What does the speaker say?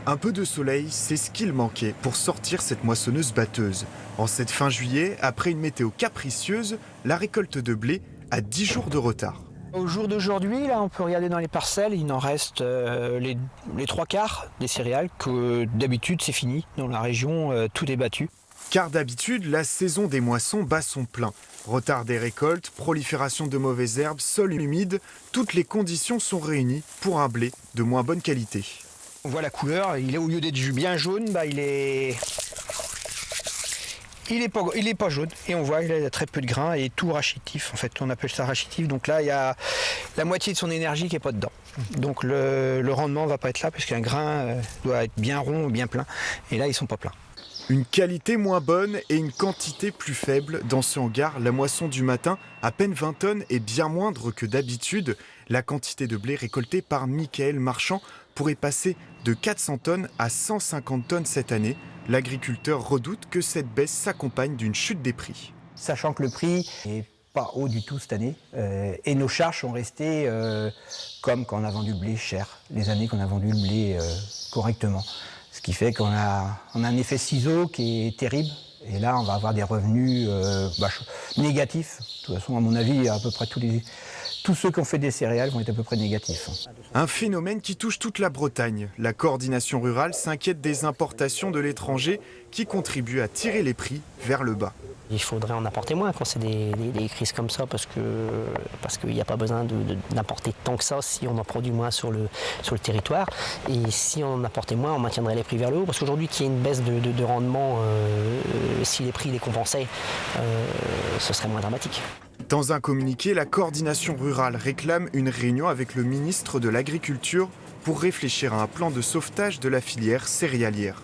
Un peu de soleil, c'est ce qu'il manquait pour sortir cette moissonneuse batteuse. En cette fin juillet, après une météo capricieuse, la récolte de blé a 10 jours de retard. Au jour d'aujourd'hui, là, on peut regarder dans les parcelles, il en reste les trois quarts des céréales, que d'habitude c'est fini. Dans la région, tout est battu. Car d'habitude, la saison des moissons bat son plein. Retard des récoltes, prolifération de mauvaises herbes, sol humide, toutes les conditions sont réunies pour un blé de moins bonne qualité. On voit la couleur, il est, au lieu d'être bien jaune, il est pas jaune. Et on voit il a très peu de grains et tout rachitif. En fait, on appelle ça rachitif. Donc là, il y a la moitié de son énergie qui n'est pas dedans. Donc le rendement ne va pas être là parce qu'un grain doit être bien rond, bien plein. Et là, ils ne sont pas pleins. Une qualité moins bonne et une quantité plus faible. Dans ce hangar, la moisson du matin, à peine 20 tonnes, est bien moindre que d'habitude. La quantité de blé récoltée par Michael Marchand pourrait passer de 400 tonnes à 150 tonnes cette année. L'agriculteur redoute que cette baisse s'accompagne d'une chute des prix. Sachant que le prix n'est pas haut du tout cette année, et nos charges sont restées comme quand on a vendu le blé cher, les années qu'on a vendu le blé correctement. Ce qui fait qu'on a un effet ciseau qui est terrible. Et là, on va avoir des revenus négatifs. De toute façon, à mon avis, à peu près tous ceux qui ont fait des céréales vont être à peu près négatifs. Un phénomène qui touche toute la Bretagne. La coordination rurale s'inquiète des importations de l'étranger qui contribuent à tirer les prix vers le bas. Il faudrait en apporter moins quand c'est des crises comme ça parce qu'il n'y a pas besoin d'importer tant que ça si on en produit moins sur le territoire. Et si on en apportait moins, on maintiendrait les prix vers le haut. Parce qu'aujourd'hui, qu'il y ait une baisse de rendement, si les prix les compensaient, ce serait moins dramatique. Dans un communiqué, la coordination rurale réclame une réunion avec le ministre de l'Agriculture pour réfléchir à un plan de sauvetage de la filière céréalière.